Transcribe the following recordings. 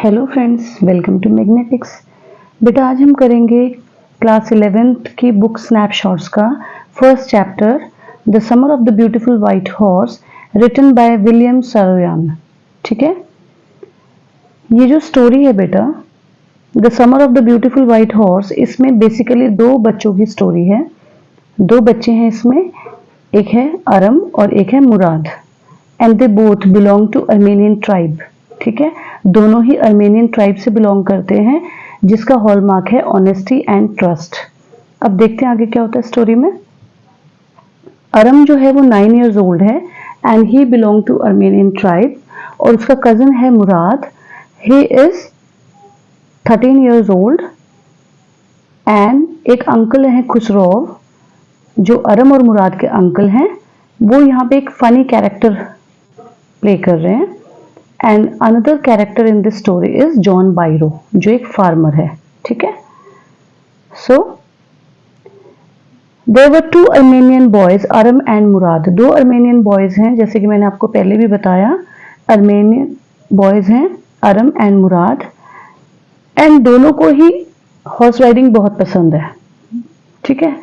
Hello friends, welcome to Magnetics. बेटा आज हम करेंगे क्लास 11th की बुक स्नैपशॉट्स का first chapter the summer of the beautiful white horse written by William Saroyan. ठीक है, ये जो स्टोरी है बेटा the summer of the beautiful white horse, इसमें बेसिकली दो बच्चों की स्टोरी है। दो बच्चे हैं इसमें, एक है अरम और एक है Murad, and they both belong to Armenian tribe. ठीक है, दोनों ही अर्मेनियन ट्राइब से बिलोंग करते हैं, जिसका हॉलमार्क है ऑनेस्टी एंड ट्रस्ट। अब देखते हैं आगे क्या होता है स्टोरी में। अरम जो है वो 9 years ओल्ड है and he belong to Armenian tribe, और उसका कजन है Murad, he is 13 years old. And एक अंकल है खुसरो, जो अरम और मुराद के अंकल हैं, वो यहाँ पे एक फनी कैरेक्टर प्ले कर रहे हैं। And another character in this story is John Byro, जो एक फार्मर है। ठीक है, so there were two Armenian boys, Aram and Murad. दो अर्मेनियन बॉयज हैं, जैसे कि मैंने आपको पहले भी बताया, अर्मेनियन बॉयज हैं अरम एंड मुराद, एंड दोनों को ही हॉर्स राइडिंग बहुत पसंद है। ठीक है,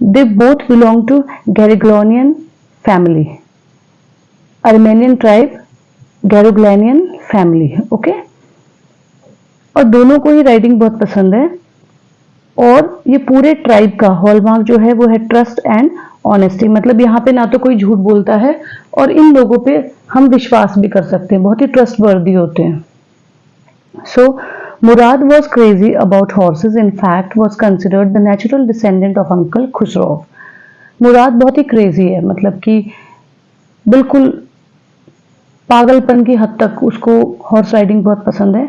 they both belong to Garoghlanian family, Armenian tribe, Garoghlanian family. Okay, और दोनों को ही राइडिंग बहुत पसंद है, और ये पूरे ट्राइब का हॉलमार्क जो है वो है ट्रस्ट एंड ऑनेस्टी। मतलब यहाँ पे ना तो कोई झूठ बोलता है, और इन लोगों पे हम विश्वास भी कर सकते हैं, बहुत ही ट्रस्टवर्दी होते हैं। So Murad was crazy about horses, in fact was considered the natural descendant of uncle Khosrove. Murad बहुत ही क्रेजी है, मतलब कि बिल्कुल पागलपन की हद तक उसको हॉर्स राइडिंग बहुत पसंद है,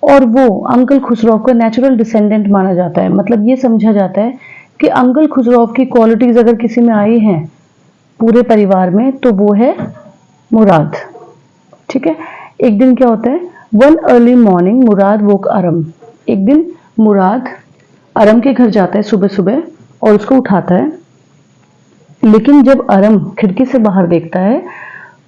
और वो अंकल खुसरो का नेचुरल डिसेंडेंट माना जाता है। मतलब ये समझा जाता है कि अंकल खुसरो की क्वालिटीज अगर किसी में आई हैं पूरे परिवार में, तो वो है मुराद। ठीक है, एक दिन क्या होता है, वन अर्ली मॉर्निंग मुराद वोक अरम। एक दिन मुराद अरम के घर जाता है सुबह सुबह और उसको उठाता है, लेकिन जब अरम खिड़की से बाहर देखता है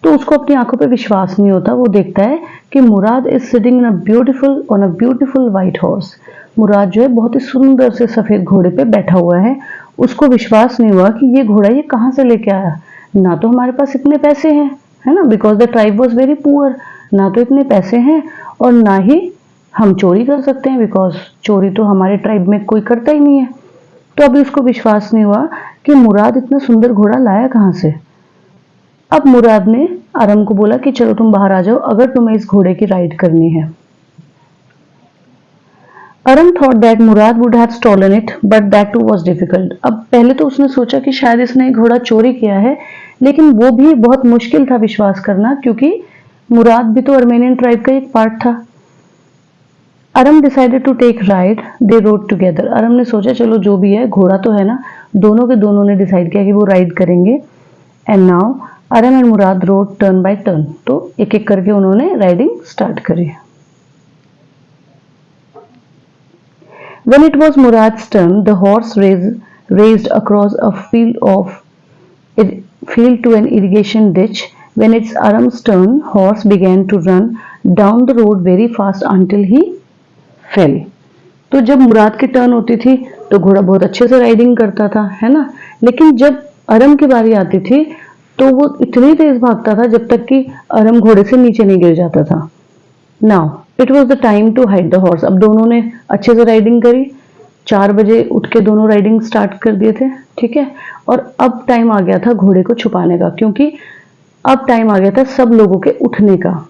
तो उसको अपनी आंखों पे विश्वास नहीं होता। वो देखता है कि Murad is sitting on a beautiful white horse. Murad जो है बहुत ही सुंदर से सफेद घोड़े पे बैठा हुआ है। उसको विश्वास नहीं हुआ कि ये घोड़ा ये कहाँ से लेके आया। ना तो हमारे पास इतने पैसे हैं, है ना, because the tribe was very poor. ना तो इतने पैसे हैं, और ना ही हम चोरी कर सकते हैं, बिकॉज चोरी तो हमारे ट्राइब में कोई करता ही नहीं है। तो अभी उसको विश्वास नहीं हुआ कि मुराद इतना सुंदर घोड़ा लाया कहाँ से। अब मुराद ने अरम को बोला कि चलो तुम बाहर आ जाओ, अगर तुम्हें इस घोड़े की राइड करनी है। Aram thought that Murad would have stolen it, but that too was difficult. अब पहले तो उसने सोचा कि शायद इसने घोड़ा चोरी किया है, लेकिन वो भी बहुत मुश्किल था विश्वास करना, क्योंकि मुराद भी तो अर्मेनियन ट्राइब का एक पार्ट था। Aram decided to take ride, they rode together. Aram ने सोचा चलो जो भी है, घोड़ा तो है ना, दोनों के दोनों ने डिसाइड किया कि वो राइड करेंगे। And now अरम and Murad road turn by turn. तो एक एक करके उन्होंने राइडिंग स्टार्ट करी। When it was Murad's turn, the horse raced across a field to an irrigation ditch. When it's Aram's turn, horse began to run down the road very fast until he fell. तो जब मुराद की turn होती थी तो घोड़ा बहुत अच्छे से राइडिंग करता था, है ना, लेकिन जब अरम की बारी आती थी तो वो इतनी तेज भागता था जब तक कि अरम घोड़े से नीचे नहीं गिर जाता था। Now it was the time to hide the horse. अब दोनों ने अच्छे से राइडिंग करी, 4 बजे उठ के दोनों राइडिंग स्टार्ट कर दिए थे। ठीक है, और अब टाइम आ गया था घोड़े को छुपाने का, क्योंकि अब टाइम आ गया था सब लोगों के उठने का,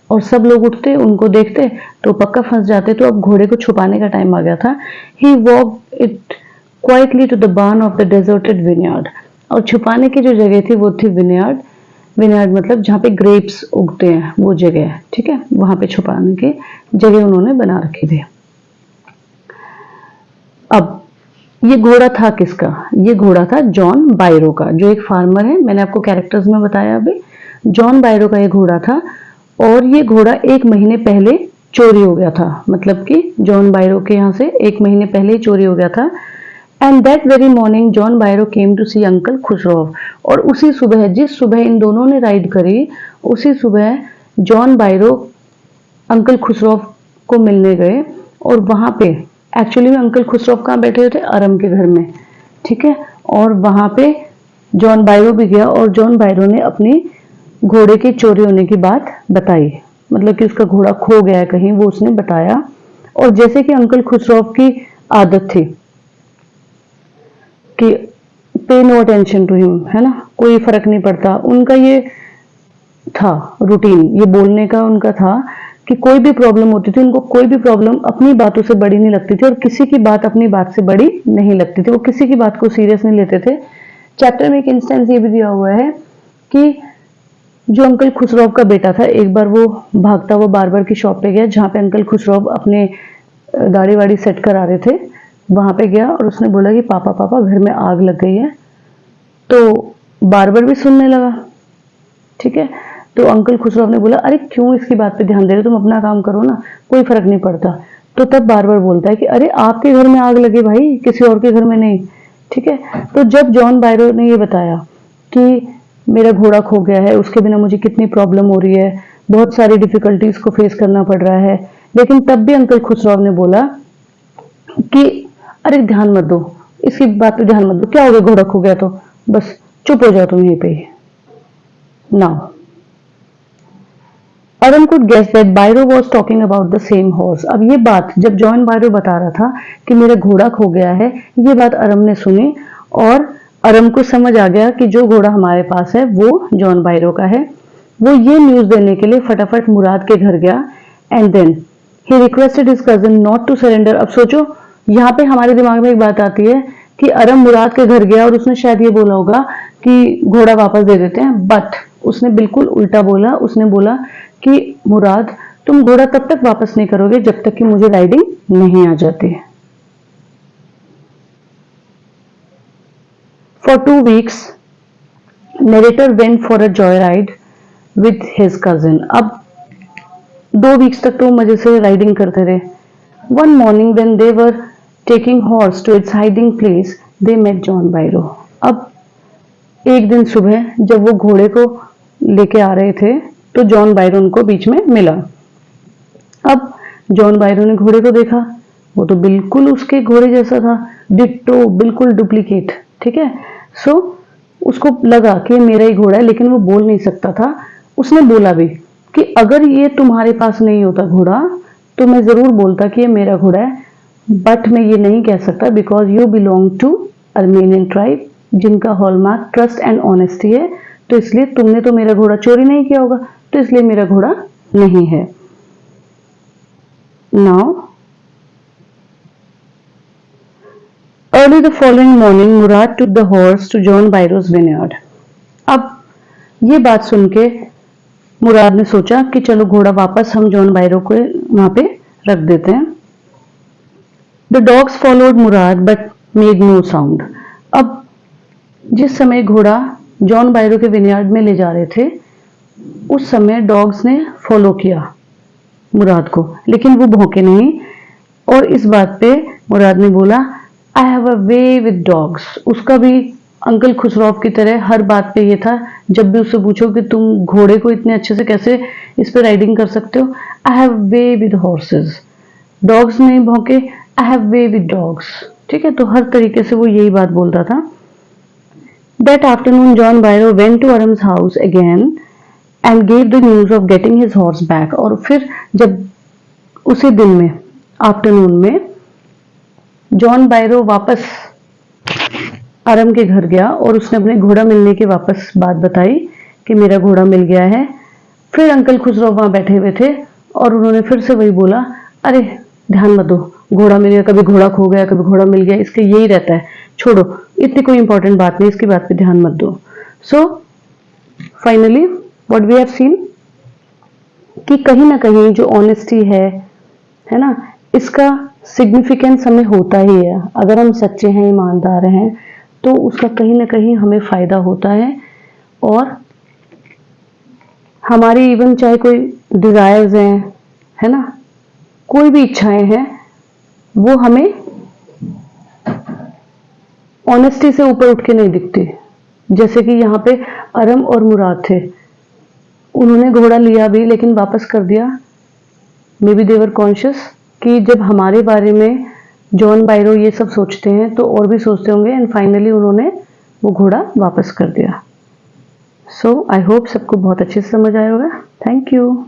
और सब लोग उठते उनको देखते तो पक्का फंस जाते। तो अब घोड़े को छुपाने का टाइम आ गया था। He walked it quietly to the barn of the deserted vineyard. और छुपाने की जो जगह थी वो थी विनयार्ड। विनयार्ड मतलब जहाँ पे ग्रेप्स उगते हैं वो जगह है। ठीक है, वहां पे छुपाने की जगह उन्होंने बना रखी थी। अब ये घोड़ा था किसका? ये घोड़ा था जॉन बायरो का, जो एक फार्मर है। मैंने आपको कैरेक्टर्स में बताया अभी, जॉन बायरो का ये घोड़ा था, और ये घोड़ा 1 महीने पहले चोरी हो गया था। मतलब कि जॉन बायरो के यहाँ से 1 महीने पहले ही चोरी हो गया था। And that very morning John Byro came to see uncle Khosrove. और उसी सुबह, जिस सुबह इन दोनों ने राइड करी, उसी सुबह जॉन बायरो अंकल खुसरो को मिलने गए और वहां पे एक्चुअली में अंकल खुसरो कहाँ बैठे हुए थे, अरम के घर में, ठीक है। और वहां पे जॉन बायरो भी गया और जॉन बायरो ने अपनी घोड़े की चोरी होने की बात बताई, मतलब कि उसका घोड़ा खो गया है कहीं, वो उसने बताया। और जैसे कि अंकल खुसरो की आदत थी कि पे नो अटेंशन टू हिम, है ना, कोई फर्क नहीं पड़ता, उनका ये था रूटीन, ये बोलने का उनका था कि कोई भी प्रॉब्लम होती थी उनको, कोई भी प्रॉब्लम अपनी बातों से बड़ी नहीं लगती थी और किसी की बात अपनी बात से बड़ी नहीं लगती थी, वो किसी की बात को सीरियस नहीं लेते थे। चैप्टर में एक इंस्टेंस ये भी दिया हुआ है कि जो अंकल खुसरो का बेटा था, एक बार वो भागता हुआ बार्बर की शॉप पे गया जहाँ पे अंकल खुसरो अपने दाढ़ी वाड़ी सेट करा रहे थे, वहां पे गया और उसने बोला कि पापा पापा घर में आग लग गई है। तो बार्बर भी सुनने लगा, ठीक है। तो अंकल खुसरो ने बोला अरे क्यों इसकी बात पे ध्यान दे रहे हो, तुम अपना काम करो ना, कोई फर्क नहीं पड़ता। तो तब बार्बर बोलता है कि अरे आपके घर में आग लगे भाई, किसी और के घर में नहीं, ठीक है। तो जब जॉन बायरो ने ये बताया कि मेरा घोड़ा खो गया है, उसके बिना मुझे कितनी प्रॉब्लम हो रही है, बहुत सारी डिफिकल्टीज को फेस करना पड़ रहा है, लेकिन तब भी अंकल खुसरो ने बोला कि अरे ध्यान मत दो, इसकी बात पे ध्यान मत दो, क्या हो गया, घोड़ा खो गया तो बस चुप हो जाओ तुम यहीं पे। Now Aram could guess that Byro was talking about the same horse. अब ये बात जब जॉन बायरो बता रहा था कि मेरा घोड़ा खो गया है, ये बात अरम ने सुनी और अरम को समझ आ गया कि जो घोड़ा हमारे पास है वो जॉन बायरो का है। वो ये न्यूज देने के लिए फटाफट मुराद के घर गया and then he requested his cousin not to surrender. अब सोचो, यहाँ पे हमारे दिमाग में एक बात आती है कि अरम मुराद के घर गया और उसने शायद ये बोला होगा कि घोड़ा वापस दे देते हैं, बट उसने बिल्कुल उल्टा बोला। उसने बोला कि मुराद तुम घोड़ा तब तक वापस नहीं करोगे जब तक कि मुझे राइडिंग नहीं आ जाती। For 2 weeks, narrator went for a joyride with his cousin. अब 2 weeks तक तो मजे से राइडिंग करते रहे। One morning when they were taking horse to its hiding place, they met John Bairo. अब एक दिन सुबह जब वो घोड़े को लेके आ रहे थे तो जॉन बायरो उनको बीच में मिला। अब जॉन बायरो ने घोड़े को देखा, वो तो बिल्कुल उसके घोड़े जैसा था, डिट्टो, बिल्कुल डुप्लीकेट, ठीक है। सो उसको लगा कि ये मेरा ही घोड़ा है, लेकिन वो बोल नहीं सकता था। उसने बोला भी कि अगर ये तुम्हारे पास नहीं होता घोड़ा तो मैं जरूर बोलता कि ये मेरा घोड़ा है, बट मैं ये नहीं कह सकता because you belong to Armenian tribe जिनका हॉलमार्क ट्रस्ट एंड ऑनेस्टी है, तो इसलिए तुमने तो मेरा घोड़ा चोरी नहीं किया होगा, तो इसलिए मेरा घोड़ा नहीं है। Now early the following morning Murad took the horse to John Byro's vineyard. अब ये बात सुन के मुराद ने सोचा कि चलो घोड़ा वापस हम जॉन बायरो को वहां पे रख देते हैं। The dogs followed Mourad but made no sound. अब जिस समय घोड़ा जॉन बायरो के विनयार्ड में ले जा रहे थे उस समय डॉग्स ने फॉलो किया मुराद को, लेकिन वो भौंके नहीं। और इस बात पे मुराद ने बोला I have a way with dogs. उसका भी अंकल खुसरो की तरह हर बात पे ये था, जब भी उससे पूछो कि तुम घोड़े को इतने अच्छे से कैसे इस पे राइडिंग कर सकते हो, I have way with horses. Dogs नहीं भौंके, I have way with dogs, ठीक है। तो हर तरीके से वो यही बात बोलता था। That afternoon John Byro went to Aram's house again and gave the news of getting his horse back. और फिर जब उसी दिन में आफ्टरनून में जॉन बायरो वापस अरम के घर गया और उसने अपने घोड़ा मिलने की वापस बात बताई कि मेरा घोड़ा मिल गया है। फिर अंकल खुसरो वहां बैठे हुए थे और उन्होंने फिर से वही बोला अरे ध्यान मत दो, घोड़ा मिल गया, कभी घोड़ा खो गया कभी घोड़ा मिल गया, इसके यही रहता है, छोड़ो, इतनी कोई इंपॉर्टेंट बात नहीं, इसकी बात पे ध्यान मत दो। So finally what we have seen कि कहीं ना कहीं जो ऑनेस्टी है ना, इसका सिग्निफिकेंस हमें होता ही है। अगर हम सच्चे हैं, ईमानदार हैं, तो उसका कहीं ना कहीं हमें फायदा होता है। और हमारी इवन चाहे कोई डिजायर्स हैं, है ना, कोई भी इच्छाएं हैं, वो हमें ऑनेस्टी से ऊपर उठ के नहीं दिखती। जैसे कि यहाँ पे अरम और मुराद थे, उन्होंने घोड़ा लिया भी लेकिन वापस कर दिया मे बी देवर कॉन्शियस कि जब हमारे बारे में जॉन बायरो ये सब सोचते हैं तो और भी सोचते होंगे, एंड फाइनली उन्होंने वो घोड़ा वापस कर दिया। सो आई होप सबको बहुत अच्छे से समझ आया होगा। Thank you.